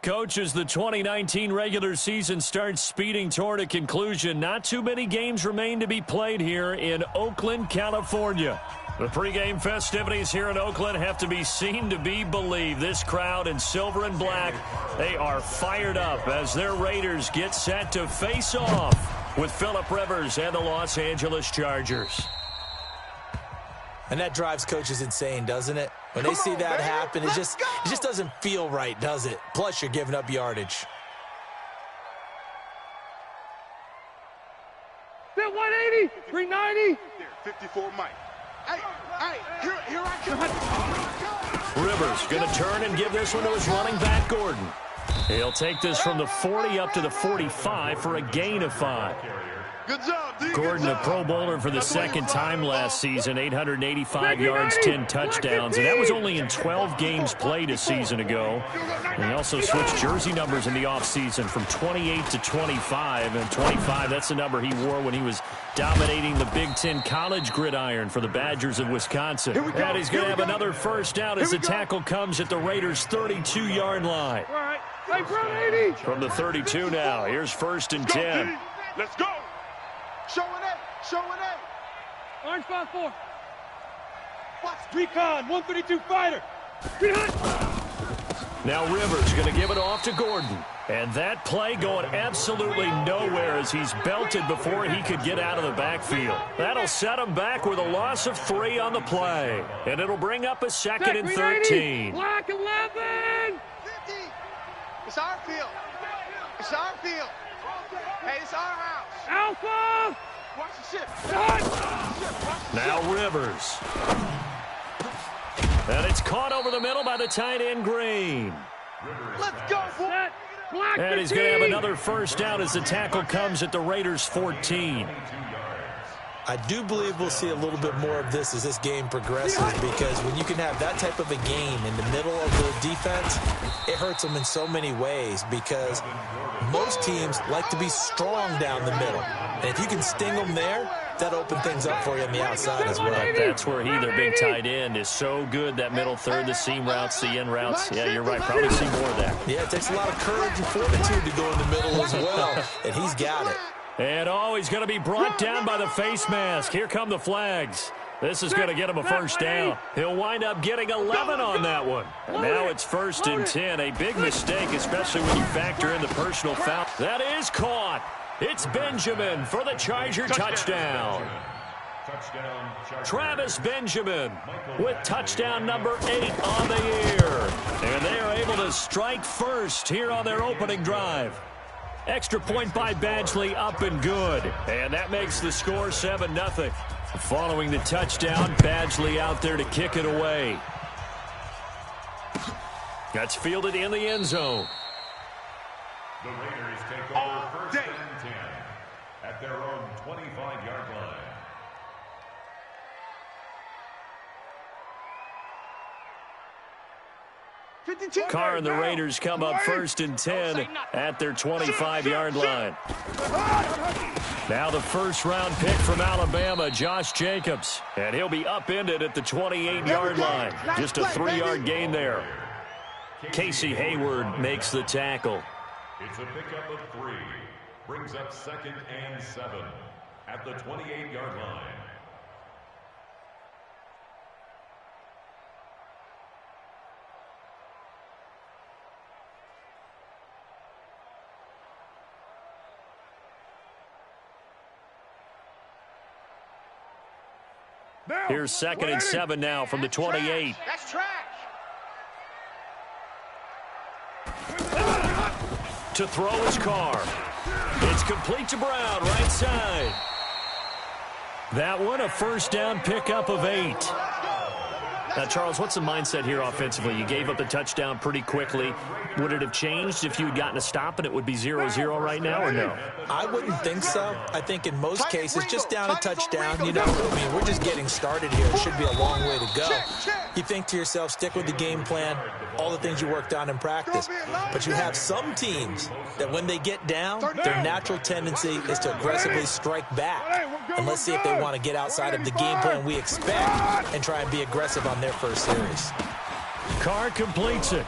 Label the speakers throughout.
Speaker 1: Coach, as the 2019 regular season starts speeding toward a conclusion, not too many games remain to be played here in Oakland, California. The pregame festivities here in Oakland have to be seen to be believed. This crowd in silver and black, they are fired up as their Raiders get set to face off with Phillip Rivers and the Los Angeles Chargers.
Speaker 2: And that drives coaches insane, doesn't it? When they see that happen, it just doesn't feel right, does it? Plus, you're giving up yardage.
Speaker 3: That 180, 390.
Speaker 4: 54 Mike. Hey, here I come.
Speaker 1: Rivers going to turn and give this one to his running back, Gordon. He'll take this from the 40 up to the 45 for a gain of 5.
Speaker 4: Good job, D.
Speaker 1: Gordon, a Pro Bowler for the second time last season, 885 yards, 10 touchdowns, and that was only in 12 games played a season ago. And he also switched jersey numbers in the offseason from 28 to 25, and 25, that's the number he wore when he was dominating the Big Ten college gridiron for the Badgers of Wisconsin. And he's going to have another first down as the tackle comes at the Raiders' 32-yard line.
Speaker 3: All right. Hey, bro, 80.
Speaker 1: From the 32 now, here's 1st and 10.
Speaker 4: Let's go. Showing it.
Speaker 3: Orange 5-4. Watch. Recon, 132 fighter. Behind.
Speaker 1: Now Rivers going to give it off to Gordon. And that play going absolutely nowhere as he's belted before he could get out of the backfield. That'll set him back with a loss of 3 on the play. And it'll bring up a 2nd and 13.
Speaker 3: Block 11.
Speaker 4: 50. It's our field. It's our field. Hey, it's our house.
Speaker 3: Alpha.
Speaker 4: Watch the ship.
Speaker 1: Now Rivers. And it's caught over the middle by the tight end Green.
Speaker 4: Let's go.
Speaker 3: Set. Block.
Speaker 1: And he's going to have another first down as the tackle comes at the Raiders' 14.
Speaker 2: I do believe we'll see a little bit more of this as this game progresses, because when you can have that type of a game in the middle of the defense, it hurts them in so many ways, because most teams like to be strong down the middle. And if you can sting them there, that opens things up for you on the outside as well.
Speaker 1: That's where their big tight end, is so good, that middle third, the seam routes, the in routes. Yeah, you're right. Probably see more of that.
Speaker 2: Yeah, it takes a lot of courage and fortitude to go in the middle as well, and he's got it.
Speaker 1: And he's going to be brought down by the face mask. Here come the flags. This is going to get him a first down. He'll wind up getting 11 on that one. And now it's 1st and 10. A big mistake, especially when you factor in the personal foul. That is caught. It's Benjamin for the Charger touchdown. Travis Benjamin with touchdown number 8 on the year. And they are able to strike first here on their opening drive. Extra point by Badgley, up and good. And that makes the score 7-0. Following the touchdown, Badgley out there to kick it away. That's fielded in the end zone.
Speaker 5: The Raiders take over 1st and 10 at their own 25-yard line.
Speaker 1: Carr and the Raiders come up 1st and 10 at their 25-yard line. Now the first-round pick from Alabama, Josh Jacobs. And he'll be upended at the 28-yard line. Just a 3-yard gain there. Casey Hayward makes the tackle.
Speaker 5: It's a pickup of 3. Brings up 2nd and 7 at the 28-yard line.
Speaker 1: Here's 2nd and 7 now from the 28.
Speaker 4: That's trash.
Speaker 1: To throw his Carr. It's complete to Brown, right side. That one, a first down pickup of 8. Now, Charles, what's the mindset here offensively? You gave up the touchdown pretty quickly. Would it have changed if you had gotten a stop and it would be 0-0 right now, or no?
Speaker 2: I wouldn't think so. I think in most cases, just down a touchdown, we're just getting started here. It should be a long way to go. You think to yourself, stick with the game plan, all the things you worked on in practice. But you have some teams that when they get down, their natural tendency is to aggressively strike back. And let's see if they want to get outside of the game plan we expect and try and be aggressive on their first series.
Speaker 1: Carr completes it.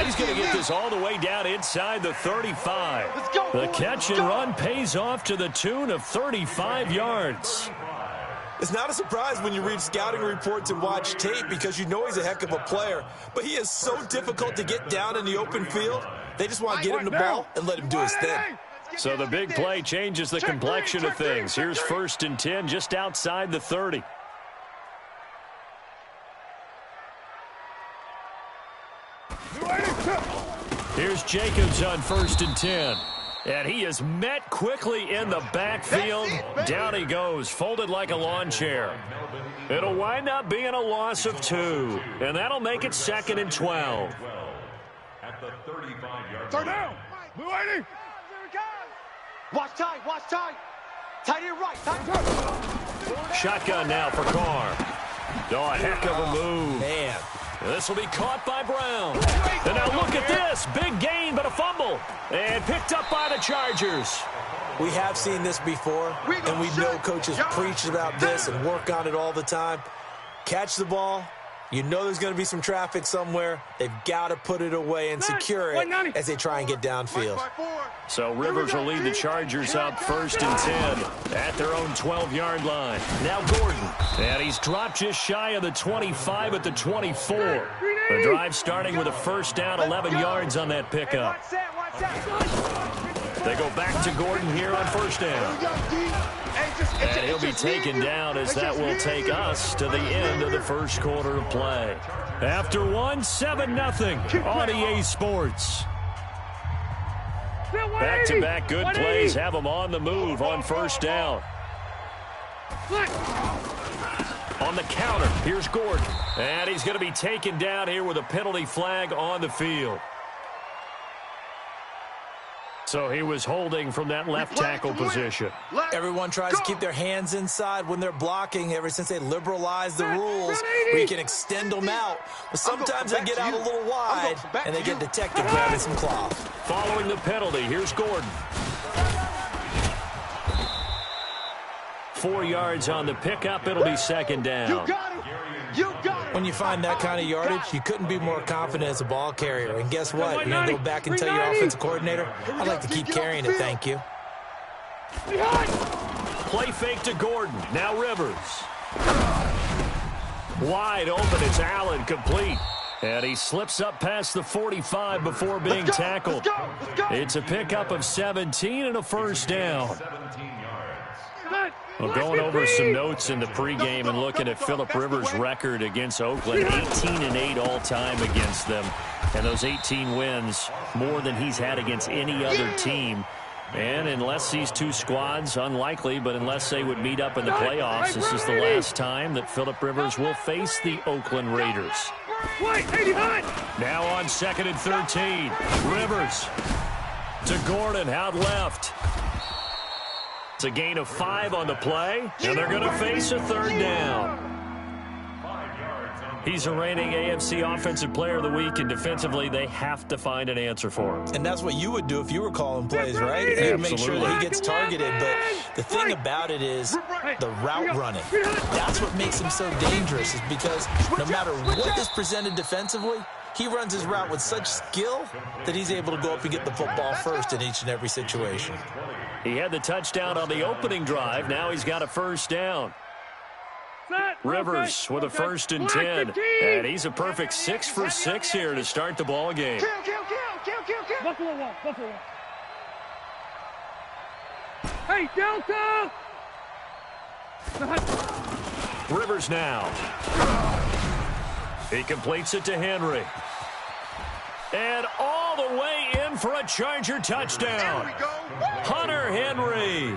Speaker 1: he's going to get this all the way down inside the 35.
Speaker 4: Let's go,
Speaker 1: The
Speaker 4: boys.
Speaker 1: catch and run pays off to the tune of 35 yards.
Speaker 2: It's not a surprise when you read scouting reports and watch tape because you know he's a heck of a player, but he is so difficult to get down in the open field. They just want to get him the ball and let him do his thing.
Speaker 1: So the big play changes the complexion of things. Here's 1st and 10 just outside the 30. Here's Jacobs on 1st and 10. And he is met quickly in the backfield. Down he goes, folded like a lawn chair. It'll wind up being a loss of 2. And that'll make it 2nd and 12.
Speaker 5: At the 35-yard
Speaker 3: Turn
Speaker 5: line.
Speaker 3: down. Blue 80.
Speaker 4: Watch tight, watch tight. Tight end right, tight.
Speaker 1: Shotgun now for Carr. Oh, a heck of a move.
Speaker 2: Man.
Speaker 1: This will be caught by Brown. And now look at this. Big gain, but a fumble. And picked up by the Chargers.
Speaker 2: We have seen this before, and we know coaches preach about this and work on it all the time. Catch the ball. You know there's going to be some traffic somewhere. They've got to put it away and secure it as they try and get downfield.
Speaker 1: So Rivers will lead the Chargers up 1st and 10 at their own 12-yard line. Now Gordon. And he's dropped just shy of the 25 at the 24. The drive starting with a 1st down, 11 yards on that pickup. They go back to Gordon here on 1st down. And he'll be taken down as that will take us to the end of the 1st quarter of play. After 7-0 on EA Sports. Back-to-back good plays have them on the move on 1st down. On the counter, here's Gordon. And he's going to be taken down here with a penalty flag on the field. So he was holding from that left tackle position.
Speaker 2: Everyone tries to keep their hands inside when they're blocking ever since they liberalized the rules where you can extend them out. But sometimes they get out a little wide and they get detected grabbing some cloth.
Speaker 1: Following the penalty, here's Gordon. 4 yards on the pickup. It'll be 2nd down.
Speaker 4: You got it. You got it.
Speaker 2: When you find that kind of yardage, you couldn't be more confident as a ball carrier. And guess what? You're going to go back and tell your offensive coordinator, I'd like to keep carrying it, thank you.
Speaker 1: Play fake to Gordon. Now Rivers. Wide open. It's Allen, complete. And he slips up past the 45 before being tackled. It's a pickup of 17 and a 1st down.
Speaker 5: 17 yards.
Speaker 1: Well, going over some notes in the pregame and looking at Phillip Rivers' record against Oakland, 18-8 all-time against them. And those 18 wins, more than he's had against any other team. And unless these two squads, unlikely, but unless they would meet up in the playoffs, this is the last time that Phillip Rivers will face the Oakland Raiders. Now on 2nd and 13, Rivers to Gordon out left. It's a gain of 5 on the play, and they're going to face a 3rd down. He's a reigning AFC Offensive Player of the Week, and defensively, they have to find an answer for him.
Speaker 2: And that's what you would do if you were calling plays, right? You'd make sure that he gets targeted. But the thing about it is the route running. That's what makes him so dangerous, is because no matter what is presented defensively, he runs his route with such skill that he's able to go up and get the football first in each and every situation.
Speaker 1: He had the touchdown on the opening drive. Now he's got a 1st down. Rivers with a 1st and 10. And he's a perfect 6 for 6 here to start the ball game.
Speaker 3: Buffalo one, Buffalo one. Hey, Delta!
Speaker 1: Rivers now. He completes it to Henry. And all the way in for a Charger touchdown. Hunter Henry,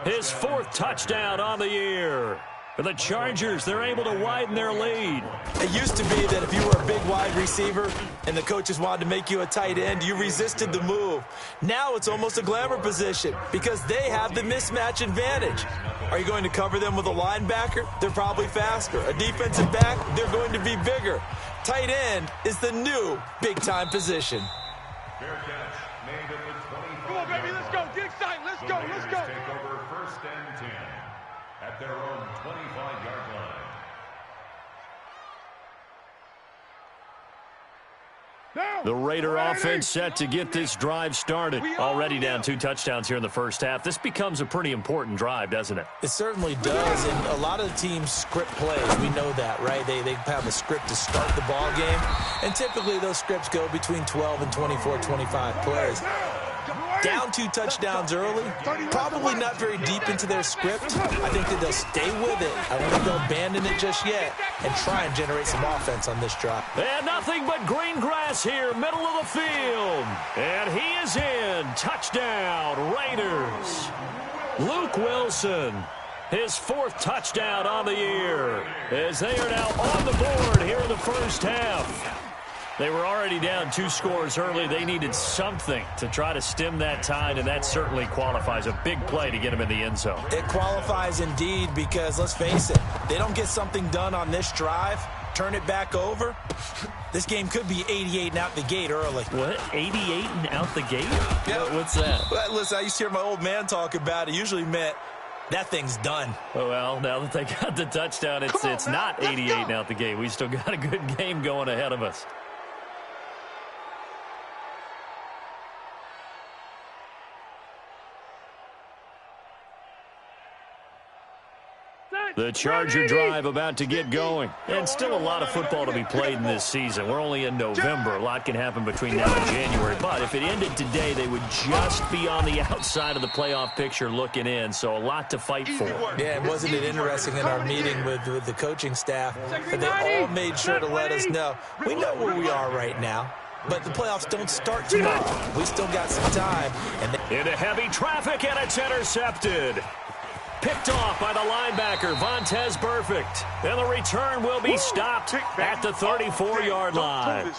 Speaker 1: his 4th touchdown on the year. For the Chargers, they're able to widen their lead.
Speaker 2: It used to be that if you were a big wide receiver and the coaches wanted to make you a tight end, you resisted the move. Now it's almost a glamour position because they have the mismatch advantage. Are you going to cover them with a linebacker? They're probably faster. A defensive back? They're going to be bigger. Tight end is the new big-time position.
Speaker 5: Fair catch made at the 25.
Speaker 3: Come on, baby, let's go. Get excited. Let's go, let's go.
Speaker 5: Take over 1st and 10 at their own 25-yard line.
Speaker 1: The Raider offense set to get this drive started. Already down 2 touchdowns here in the first half. This becomes a pretty important drive, doesn't it?
Speaker 2: It certainly does, and a lot of the teams script plays. We know that, right? They have a script to start the ball game, and typically those scripts go between 12 and 24, 25 plays. Down 2 touchdowns early, probably not very deep into their script. I think that they'll stay with it. I don't think they'll abandon it just yet and try and generate some offense on this drive.
Speaker 1: And nothing but green grass here, middle of the field. And he is in. Touchdown, Raiders. Luke Wilson, his 4th touchdown on the year, as they are now on the board here in the first half. They were already down 2 scores early. They needed something to try to stem that tide, and that certainly qualifies. A big play to get them in the end zone.
Speaker 2: It qualifies indeed because, let's face it, they don't get something done on this drive, turn it back over, this game could be 88 and out the gate early.
Speaker 1: What? 88 and out the gate?
Speaker 2: Yeah.
Speaker 1: What's that?
Speaker 2: Well, listen, I used to hear my old man talk about it. It usually meant that thing's done.
Speaker 1: Well, now that they got the touchdown, it's not 88 and out the gate. We still got a good game going ahead of us. The Charger drive about to get going. And still a lot of football to be played in this season. We're only in November. A lot can happen between now and January. But if it ended today, they would just be on the outside of the playoff picture looking in. So a lot to fight for.
Speaker 2: Yeah, and wasn't it interesting in our meeting with the coaching staff that they all made sure to let us know, we know where we are right now, but the playoffs don't start tomorrow. We still got some time.
Speaker 1: Into heavy traffic, and it's intercepted. Picked off by the linebacker, Vontaze Burfict. And the return will be stopped at the 34-yard line.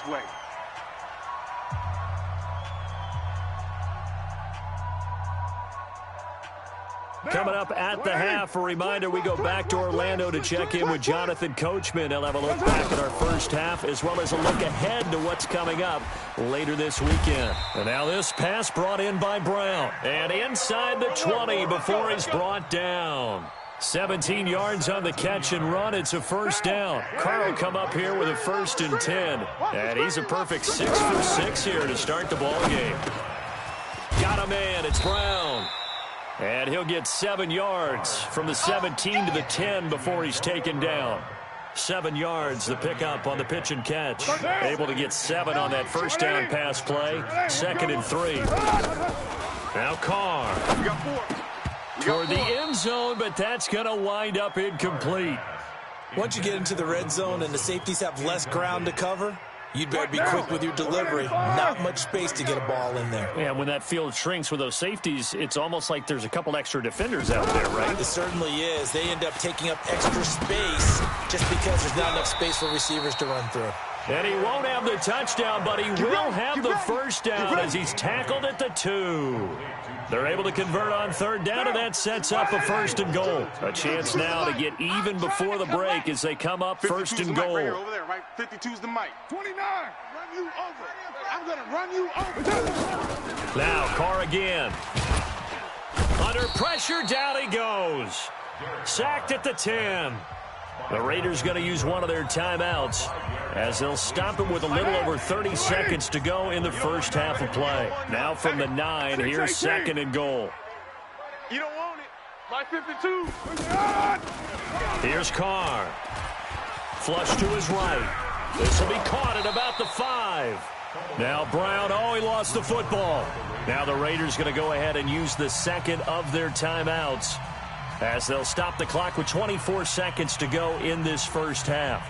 Speaker 1: Coming up at the half, a reminder, we go back to Orlando to check in with Jonathan Coachman. He'll have a look back at our first half as well as a look ahead to what's coming up later this weekend. And now this pass brought in by Brown. And inside the 20 before he's brought down. 17 yards on the catch and run. It's a first down. Carr will come up here with a 1st and 10. And he's a perfect 6 for 6 here to start the ball game. Got a man. It's Brown. And he'll get 7 yards from the 17 to the 10 before he's taken down. 7 yards, the pickup on the pitch and catch. Able to get 7 on that first down pass play. 2nd and 3. Now Carr. Toward the end zone, but that's going to wind up incomplete.
Speaker 2: Once you get into the red zone and the safeties have less ground to cover, you'd better be quick with your delivery. Not much space to get a ball in there.
Speaker 1: Yeah, when that field shrinks with those safeties, it's almost like there's a couple extra defenders out there, right?
Speaker 2: It certainly is. They end up taking up extra space just because there's not enough space for receivers to run through.
Speaker 1: And he won't have the touchdown, but he will have the first down as he's tackled at the 2. They're able to convert on 3rd down, and that sets up a 1st and goal. A chance now to get even before the break as they come up 1st and goal.
Speaker 3: Over there, right? 52's the mic. 29. Run you over. I'm going to run you over.
Speaker 1: Now Carr again. Under pressure, down he goes. Sacked at the 10. The Raiders going to use one of their timeouts as they'll stop it with a little over 30 seconds to go in the first half of play. Now from the 9, here's 2nd and goal.
Speaker 3: You don't want it. My 52.
Speaker 1: Here's Carr. Flush to his right. This will be caught at about the 5. Now Brown, he lost the football. Now the Raiders going to go ahead and use the 2nd of their timeouts as they'll stop the clock with 24 seconds to go in this first half.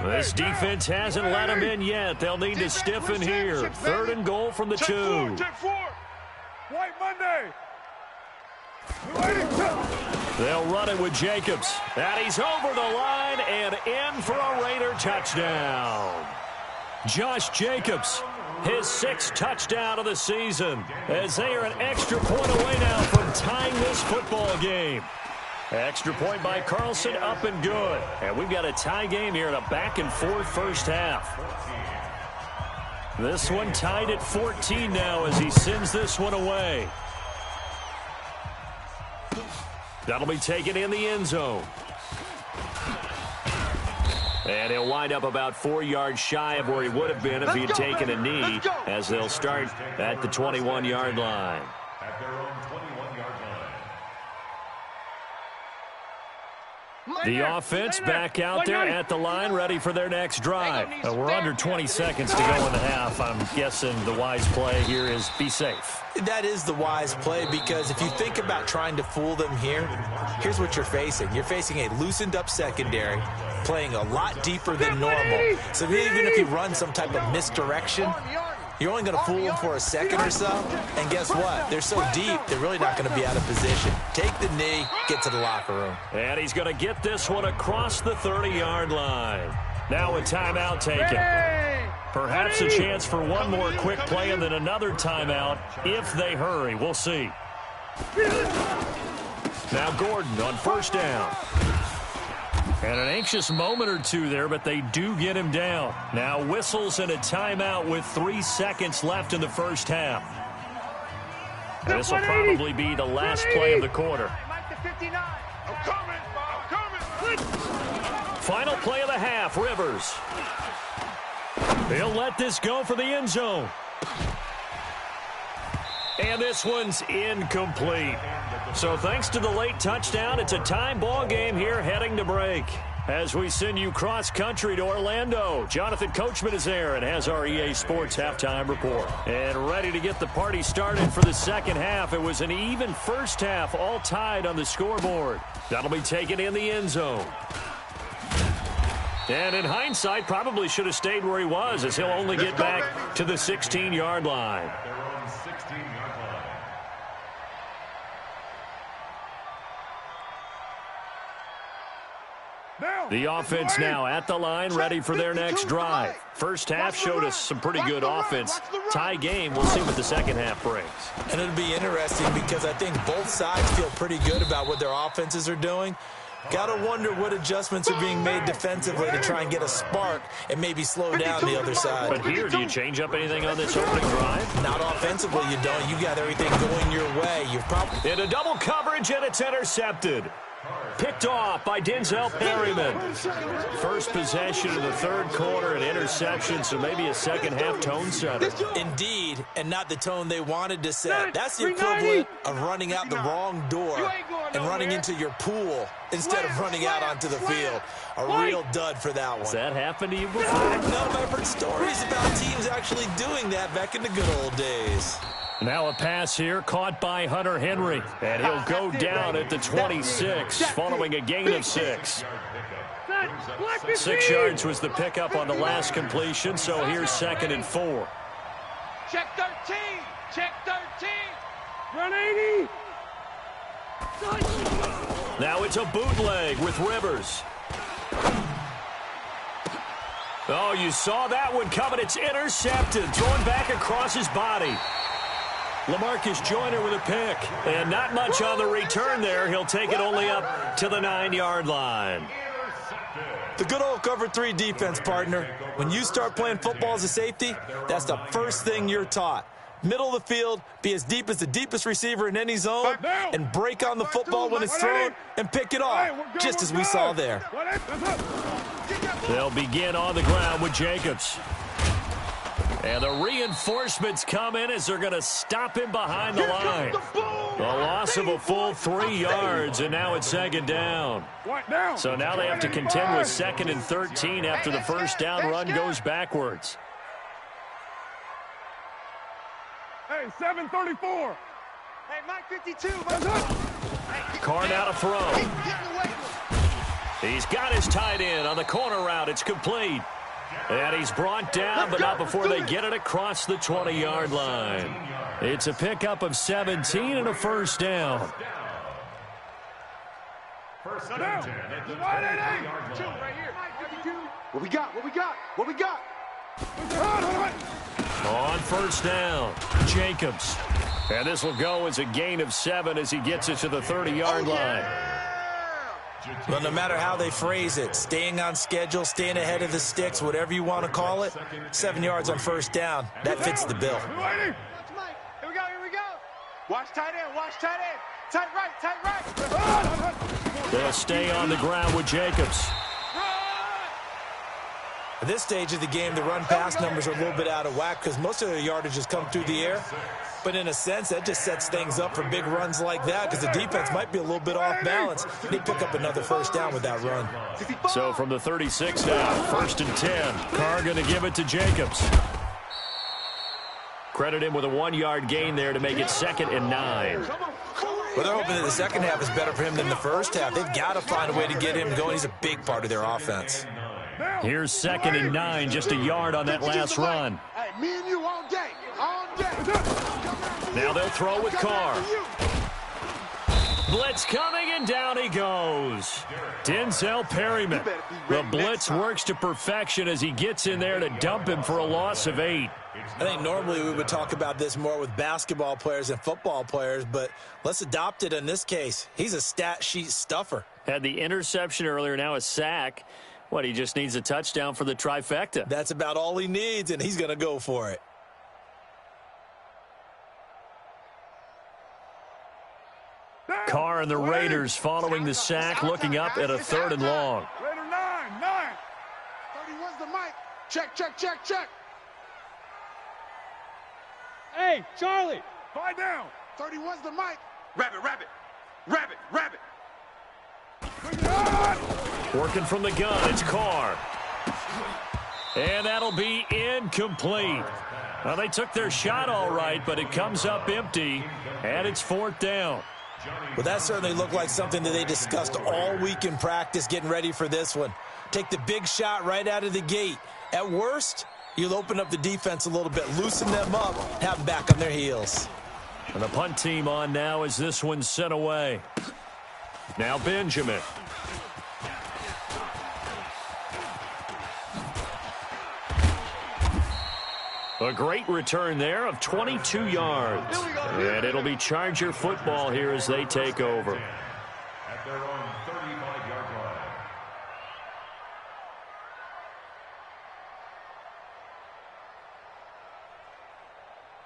Speaker 1: This defense hasn't let him in yet. They'll need to stiffen here. 3rd and goal from the 2.
Speaker 3: Check 4. White Monday.
Speaker 1: They'll run it with Jacobs. And he's over the line and in for a Raider touchdown. Josh Jacobs, his 6th touchdown of the season, as they are an extra point away now from tying this football game. Extra point by Carlson, up and good. And we've got a tie game here in a back-and-forth first half. This one tied at 14 now as he sends this one away. That'll be taken in the end zone. And he'll wind up about 4 yards shy of where he would have been if he had taken a knee, as they'll start at the 21-yard line.
Speaker 5: At their own 21-yard line.
Speaker 1: The offense back out there at the line, ready for their next drive. We're under 20 seconds to go in the half. I'm guessing the wise play here is be safe.
Speaker 2: That is the wise play, because if you think about trying to fool them here, here's what you're facing. You're facing a loosened-up secondary, playing a lot deeper than normal. So even if you run some type of misdirection, you're only going to fool them for a second or so. And guess what? They're so deep, they're really not going to be out of position. Take the knee, get to the locker room.
Speaker 1: And he's going to get this one across the 30-yard line. Now a timeout taken. Perhaps a chance for one more quick play and then another timeout if they hurry. We'll see. Now Gordon on first down. And an anxious moment or two there, but they do get him down. Now whistles and a timeout with 3 seconds left in the first half. And this will probably be the last play of the quarter. Final play of the half, Rivers. He'll let this go for the end zone. And this one's incomplete. So thanks to the late touchdown, it's a time ball game here heading to break. As we send you cross-country to Orlando, Jonathan Coachman is there and has our EA Sports halftime report. And ready to get the party started for the second half. It was an even first half, all tied on the scoreboard. That'll be taken in the end zone. And in hindsight, probably should have stayed where he was, as he'll only get back to the 16-yard line.
Speaker 5: Their own 16-yard line.
Speaker 1: The offense now at the line, ready for their next drive. First half showed us some pretty good offense. Tie game, we'll see what the second half brings.
Speaker 2: And it'll be interesting because I think both sides feel pretty good about what their offenses are doing. Got to wonder what adjustments are being made defensively to try and get a spark and maybe slow down the other side.
Speaker 1: But here, do you change up anything on this opening drive?
Speaker 2: Not offensively, you don't. You got everything going your way. You've probably...
Speaker 1: In a double coverage, and it's intercepted. Picked off by Denzel Perryman. First possession of the third quarter, an interception, so maybe a second-half tone setter.
Speaker 2: Indeed, and not the tone they wanted to set. That's the equivalent of running out the wrong door and running into your pool instead of running out onto the field. A real dud for that one.
Speaker 1: Has that happened to you before?
Speaker 2: No, I've heard stories about teams actually doing that back in the good old days.
Speaker 1: Now a pass here caught by Hunter Henry, and he'll go down at the 26 following a gain of 6. 6 yards was the pickup on the last completion, so here's 2nd and 4.
Speaker 4: Check 13. Check 13.
Speaker 3: Run 80.
Speaker 1: Now it's a bootleg with Rivers. Oh, you saw that one coming. It's intercepted, thrown back across his body. LaMarcus Joyner with a pick, and not much on the return there. He'll take it only up to the 9-yard line.
Speaker 2: The good old cover 3 defense, partner. When you start playing football as a safety, that's the first thing you're taught. Middle of the field, be as deep as the deepest receiver in any zone, and break on the football when it's thrown and pick it off, just as we saw there.
Speaker 1: They'll begin on the ground with Jacobs. And the reinforcements come in as they're going to stop him behind the line. A loss of a full 3 yards, and now it's 2nd down. So now they have to contend with 2nd and 13 after the first down run goes backwards.
Speaker 3: Hey, 734.
Speaker 4: Hey, Mike 52.
Speaker 1: Carr now to throw. He's got his tight end on the corner route. It's complete. And he's brought down, but not before they get it across the 20-yard line. It's a pickup of 17 and a first down.
Speaker 5: First and 10 at the 20-yard line.
Speaker 3: What we got? What we got? What we got?
Speaker 1: On first down, Jacobs. And this will go as a gain of 7 as he gets it to the 30-yard line.
Speaker 2: Well, no matter how they phrase it, staying on schedule, staying ahead of the sticks, whatever you want to call it, 7 yards on first down, that fits the bill.
Speaker 4: Here we go, here we go. Watch tight end, watch tight end. Tight right, tight right.
Speaker 1: They'll stay on the ground with Jacobs.
Speaker 2: At this stage of the game, the run-pass numbers are a little bit out of whack because most of their yardage has come through the air. But in a sense, that just sets things up for big runs like that because the defense might be a little bit off balance. They pick up another first down with that run.
Speaker 1: So from the 36 now, 1st and 10. Carr going to give it to Jacobs. Credit him with a 1-yard gain there to make it 2nd and 9.
Speaker 2: Well, they're hoping that the second half is better for him than the first half. They've got to find a way to get him going. He's a big part of their offense.
Speaker 1: Here's 2nd and 9, just a yard on that last run.
Speaker 3: Hey, me and you all day. All day.
Speaker 1: Now they'll throw with Carr. Blitz coming, and down he goes. Denzel Perryman. The blitz works to perfection as he gets in there to dump him for a loss of 8.
Speaker 2: I think normally we would talk about this more with basketball players and football players, but let's adopt it in this case. He's a stat sheet stuffer.
Speaker 1: Had the interception earlier, now a sack. What, he just needs a touchdown for the trifecta.
Speaker 2: That's about all he needs, and he's going to go for it.
Speaker 1: Carr and the Raiders following the sack, looking up at a 3rd and long.
Speaker 3: Raider 9. 31's the mic. Check, check, check, check.
Speaker 6: Hey, Charlie.
Speaker 3: 5 down. 31's the mic.
Speaker 4: Rabbit, rabbit. Rabbit, rabbit.
Speaker 1: Working from the gun, it's Carr. And that'll be incomplete. Well, they took their shot all right, but it comes up empty, and it's 4th down.
Speaker 2: Well, that certainly looked like something that they discussed all week in practice getting ready for this one. Take the big shot right out of the gate. At worst, you'll open up the defense a little bit, loosen them up, have them back on their heels.
Speaker 1: And the punt team on now as this one's sent away. Now Benjamin. A great return there of 22 yards. And it'll be Charger football here as they take over.
Speaker 5: At their own 35-yard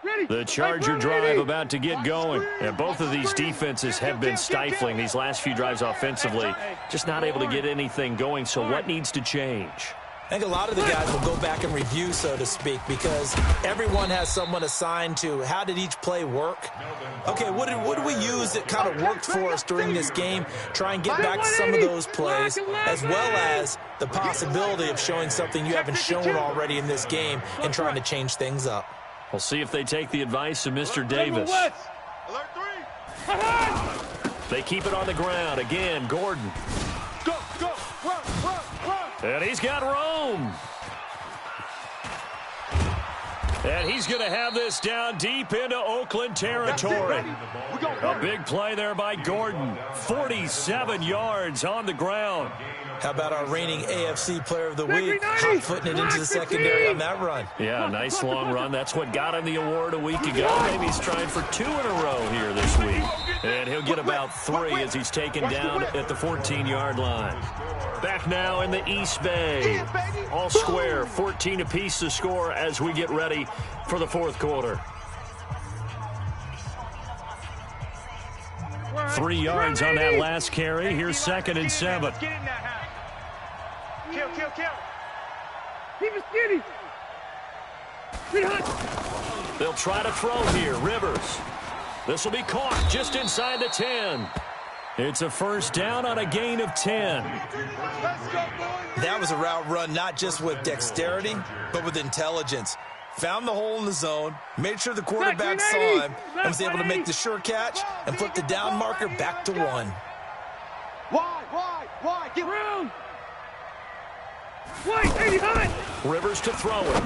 Speaker 5: line.
Speaker 1: The Charger drive about to get going. And both of these defenses have been stifling these last few drives offensively. Just not able to get anything going. So what needs to change?
Speaker 2: I think a lot of the guys will go back and review, so to speak, because everyone has someone assigned to how did each play work. Okay, what did we use that kind of worked for us during this game? Try and get back to some of those plays, as well as the possibility of showing something you haven't shown already in this game and trying to change things up.
Speaker 1: We'll see if they take the advice of Mr. Davis.
Speaker 3: Alert 3.
Speaker 1: They keep it on the ground. Again, Gordon.
Speaker 3: Go, go, run, run, run.
Speaker 1: And he's got Rome. And he's going to have this down deep into Oakland territory. A big play there by Gordon. 47 yards on the ground.
Speaker 2: How about our reigning AFC Player of the Week, hot-footing it into the secondary on that run?
Speaker 1: Yeah, nice long run. That's what got him the award a week ago. Maybe he's trying for 2 in a row here this week. And he'll get about 3 as he's taken down at the 14-yard line. Back now in the East Bay. All square, 14 apiece to score as we get ready for the 4th quarter. 3 yards on that last carry. Here's 2nd and 7.
Speaker 4: Kill, kill, kill.
Speaker 6: Keep it skinny.
Speaker 1: They'll try to throw here. Rivers. This will be caught just inside the 10. It's a first down on a gain of 10.
Speaker 2: That was a route run not just with dexterity, but with intelligence. Found the hole in the zone, made sure the quarterback saw him, and was able to make the sure catch and flip the down marker back to 1.
Speaker 3: Wide, get
Speaker 6: Room. Wait, 80 high.
Speaker 1: Rivers to throw it.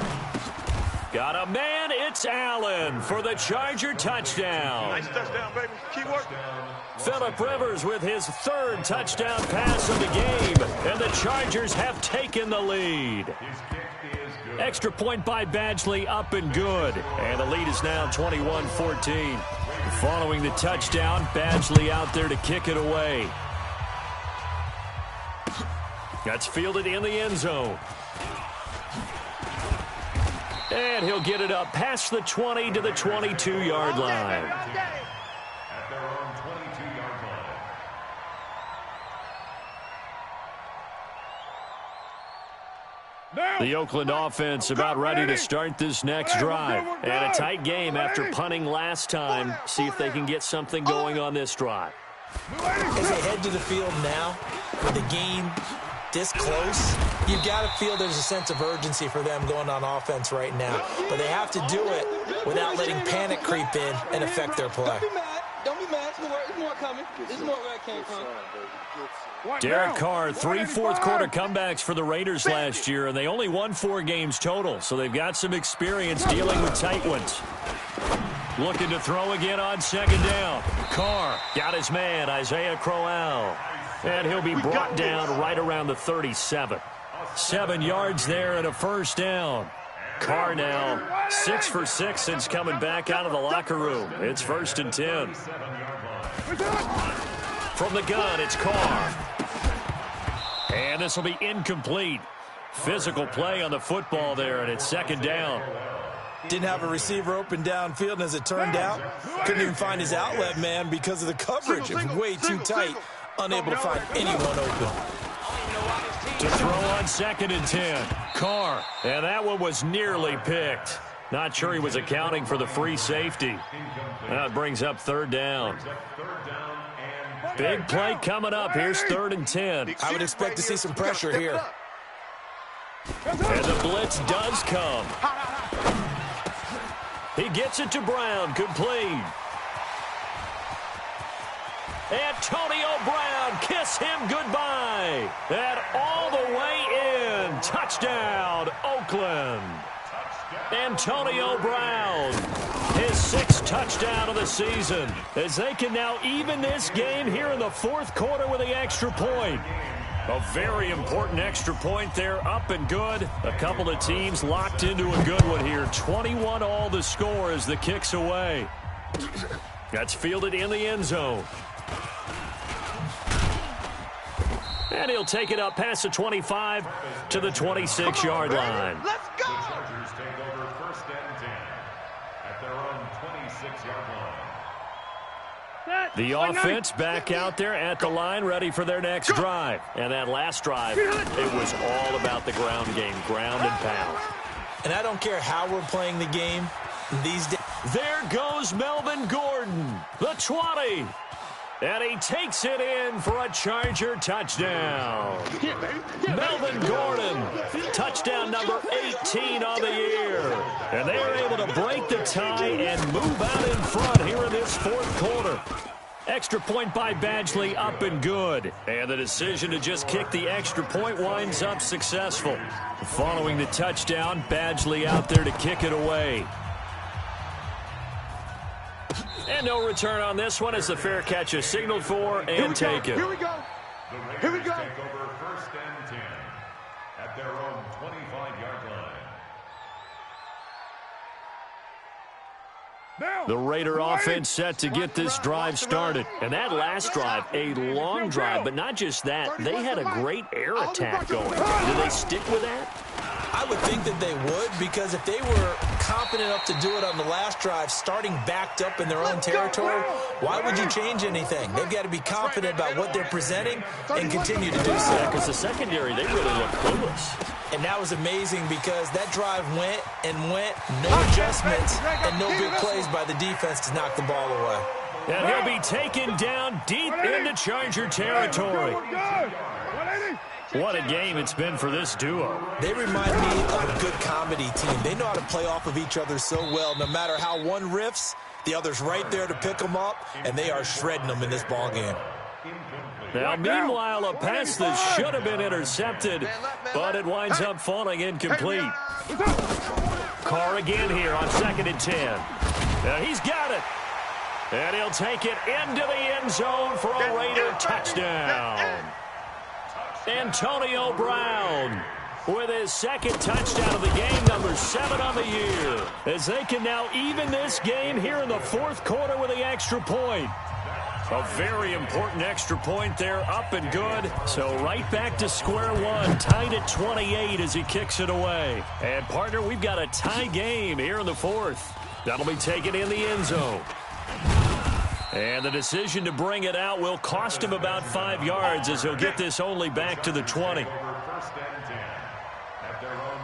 Speaker 1: Got a man, it's Allen for the Charger touchdown.
Speaker 4: Nice touchdown, baby. Keep working.
Speaker 1: Phillip Rivers with his 3rd touchdown pass of the game, and the Chargers have taken the lead. Extra point by Badgley, up and good. And the lead is now 21-14. Following the touchdown, Badgley out there to kick it away. That's fielded in the end zone. And he'll get it up past the 20 to the 22-yard line. The Oakland offense about ready to start this next drive. And a tight game after punting last time. See if they can get something going on this drive.
Speaker 2: As they head to the field now, with the game this close, you've got to feel there's a sense of urgency for them going on offense right now. But they have to do it without letting panic creep in and affect their play.
Speaker 6: Don't be mad. There's more coming. There's more where I came from.
Speaker 1: Derek Carr, 3 fourth-quarter comebacks for the Raiders last year, and they only won 4 games total, so they've got some experience dealing with tight ones. Looking to throw again on second down. Carr got his man, Isaiah Crowell. And he'll be brought down right around the 37. 7 yards there and a first down. Carr now 6 for 6 since coming back out of the locker room. It's 1st and 10. From the gun, it's Carr. And this will be incomplete. Physical play on the football there, and it's 2nd down.
Speaker 2: Didn't have a receiver open downfield, and as it turned out, couldn't even find his outlet man because of the coverage. It was way too tight, unable to find anyone open.
Speaker 1: To throw on 2nd and 10. Carr, and that one was nearly picked. Not sure he was accounting for the free safety. That brings up 3rd down. Big play coming up. Here's 3rd and 10.
Speaker 2: I would expect to see some pressure here.
Speaker 1: And the blitz does come. He gets it to Brown, complete. Antonio Brown, kiss him goodbye. And all the way in. Touchdown, Oakland. Antonio Brown, his 6th touchdown of the season, as they can now even this game here in the 4th quarter with the extra point. A very important extra point there, up and good. A couple of teams locked into a good one here. 21 all the score as the kick's away. That's fielded in the end zone. And he'll take it up past the 25 to the 26-yard line.
Speaker 4: Let's go!
Speaker 5: The Chargers take over 1st and 10 at their own 26-yard line.
Speaker 1: The offense back out there at the line, ready for their next drive. And that last drive, it was all about the ground game, ground and pound.
Speaker 2: And I don't care how we're playing the game these days.
Speaker 1: There goes Melvin Gordon, the 20. And he takes it in for a Charger touchdown. Melvin Gordon, touchdown number 18 on the year. And they are able to break the tie and move out in front here in this 4th quarter. Extra point by Badgley, up and good. And the decision to just kick the extra point winds up successful. Following the touchdown, Badgley out there to kick it away. And no return on this one as the fair catch is signaled for and taken.
Speaker 4: Here we go.
Speaker 5: The Raiders take over 1st and 10 at their own 25-yard line.
Speaker 1: The Raider offense set to get this drive started. And that last drive, a long drive, but not just that. They had a great air attack going. Do they stick with that?
Speaker 2: I would think that they would, because if they were confident enough to do it on the last drive, starting backed up in their own territory, why would you change anything? They've got to be confident about what they're presenting and continue to do so.
Speaker 1: Because the secondary, they really look clueless.
Speaker 2: And that was amazing because that drive went and went, no adjustments and no big plays by the defense to knock the ball away.
Speaker 1: And he'll be taken down deep into Charger territory. What a game it's been for this duo.
Speaker 2: They remind me of a good comedy team. They know how to play off of each other so well. No matter how one riffs, the other's right there to pick them up, and they are shredding them in this ball game.
Speaker 1: Now, meanwhile, a pass that should have been intercepted, but it winds up falling incomplete. Carr again here on 2nd and 10. Now he's got it. And he'll take it into the end zone for a Raider touchdown. Antonio Brown with his 2nd touchdown of the game, number 7 on the year, as they can now even this game here in the 4th quarter with the extra point. A very important extra point there, up and good. So right back to square one, tied at 28 as he kicks it away. And, partner, we've got a tie game here in the 4th. That'll be taken in the end zone. And the decision to bring it out will cost him about 5 yards as he'll get this only back to the 20.
Speaker 5: First and 10 at their own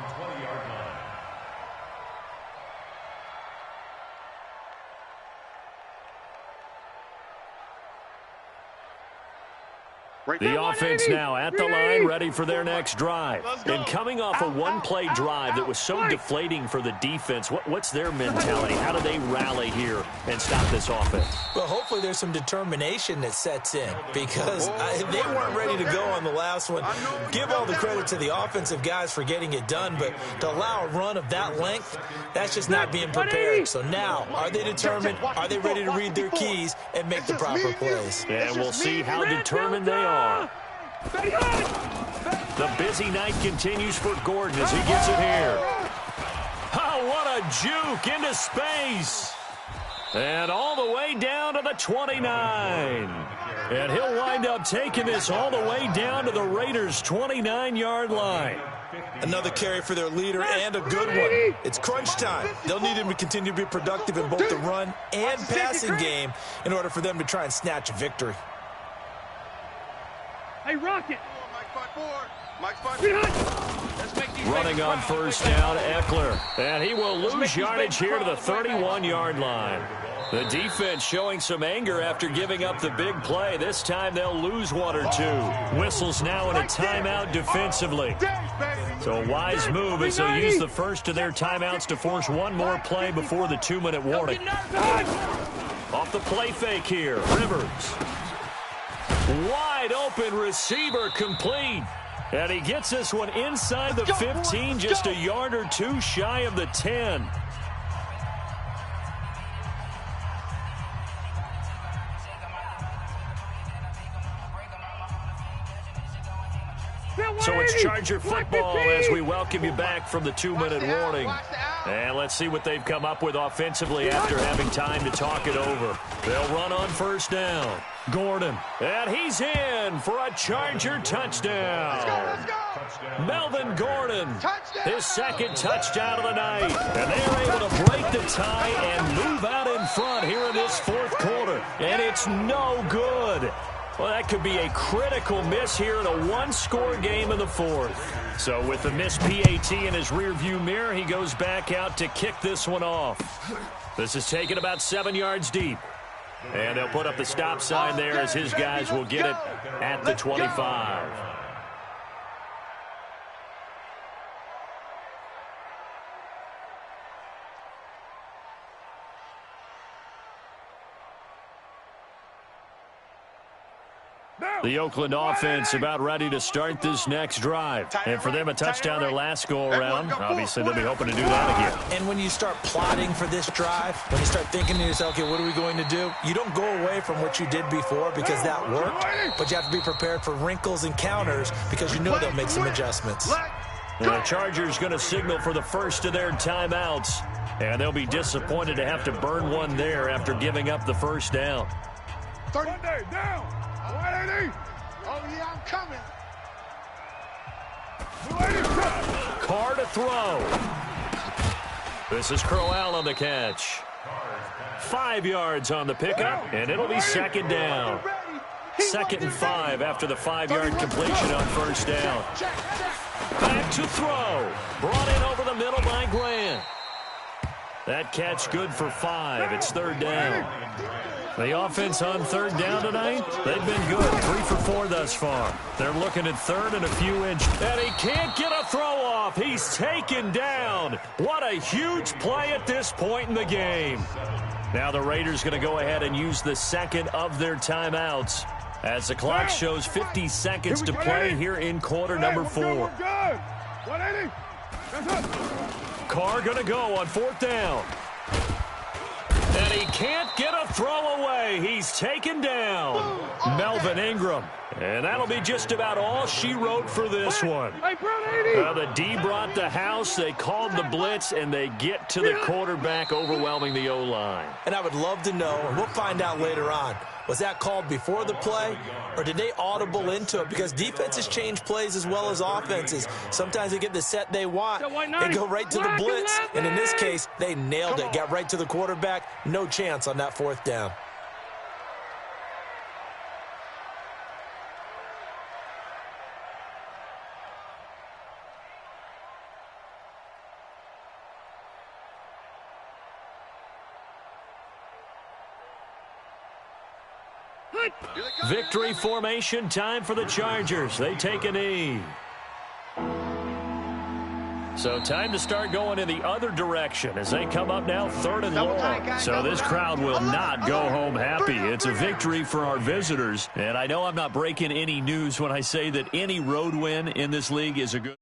Speaker 1: The offense now at the line, ready for their next drive. And coming off a one-play drive that was so deflating for the defense, what's their mentality? How do they rally here and stop this offense?
Speaker 2: Well, hopefully there's some determination that sets in because they weren't ready to go on the last one. Give all the credit to the offensive guys for getting it done, but to allow a run of that length, that's just not being prepared. So now, are they determined? Are they ready to read their keys and make the proper plays?
Speaker 1: And we'll see how determined they are. The busy night continues for Gordon as he gets it here. Oh, what a juke into space. And all the way down to the 29. And he'll wind up taking this all the way down to the Raiders' 29-yard line.
Speaker 2: Another carry for their leader and a good one. It's crunch time. They'll need him to continue to be productive in both the run and passing game in order for them to try and snatch a victory.
Speaker 7: Hey, Rocket!
Speaker 1: Running on first down, Eckler. And he will lose yardage here to the 31-yard line. The defense showing some anger after giving up the big play. This time they'll lose one or two. Whistles now in a timeout defensively. So a wise move as they use the first of their timeouts to force one more play before the 2-minute warning. Off the play fake here, Rivers. Wide open receiver complete. And he gets this one inside the 15, just a yard or two shy of the 10. So it's Charger football as we welcome you back from the 2-minute warning. And let's see what they've come up with offensively after having time to talk it over. They'll run on first down. Gordon, and he's in for a Charger touchdown.
Speaker 4: Let's go.
Speaker 1: Melvin Gordon, his second touchdown of the night. And they're able to break the tie and move out in front here in this fourth quarter. And it's no good. Well, that could be a critical miss here in a one-score game in the fourth. So with the missed PAT in his rearview mirror, he goes back out to kick this one off. This is taken about 7 yards deep. And they'll put up the stop sign there as his guys will get it at the 25. The Oakland offense about ready to start this next drive. And for them, a touchdown their last go-around. Obviously, they'll be hoping to do that again.
Speaker 2: And when you start plotting for this drive, when you start thinking to yourself, okay, what are we going to do? You don't go away from what you did before because that worked, but you have to be prepared for wrinkles and counters because you know they'll make some adjustments.
Speaker 1: And the Chargers going to signal for the first of their timeouts. And they'll be disappointed to have to burn one there after giving up the first down.
Speaker 3: 30 down. 180.
Speaker 4: Oh, yeah, I'm coming.
Speaker 1: Carr to throw. This is Crowell on the catch. 5 yards on the pickup, and it'll be second down. 2nd and 5 after the 5-yard completion on first down. Back to throw. Brought in over the middle by Grant. That catch good for 5. It's 3rd down. The offense on 3rd down tonight, they've been good. 3 for 4 thus far. They're looking at 3rd and a few inches. And he can't get a throw off. He's taken down. What a huge play at this point in the game. Now the Raiders going to go ahead and use the second of their timeouts as the clock shows 50 seconds to play here in quarter number 4.
Speaker 3: 180.
Speaker 1: Carr going to go on 4th down. And he can't get a throw away. He's taken down. Melvin Ingram. And that'll be just about all she wrote for this one. The D brought the house. They called the blitz, and they get to the quarterback, overwhelming the O-line.
Speaker 2: And I would love to know, and we'll find out later on, was that called before the play, or did they audible into it? Because defenses change plays as well as offenses. Sometimes they get the set they want and go right to the blitz. And in this case, they nailed it. Got right to the quarterback. No chance on that 4th down.
Speaker 1: Victory formation, time for the Chargers. They take a knee. So time to start going in the other direction as they come up now 3rd and long. So this crowd will not go home happy. It's a victory for our visitors. And I know I'm not breaking any news when I say that any road win in this league is a good.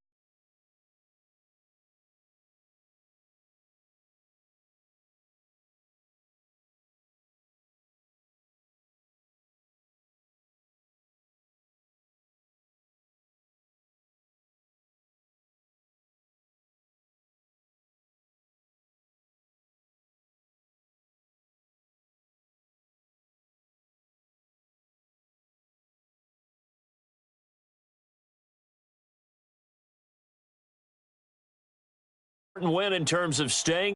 Speaker 1: Win in terms of staying.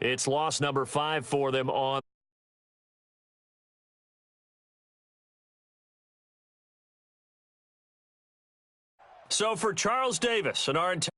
Speaker 1: It's loss number 5 for them on. So for Charles Davis and our entire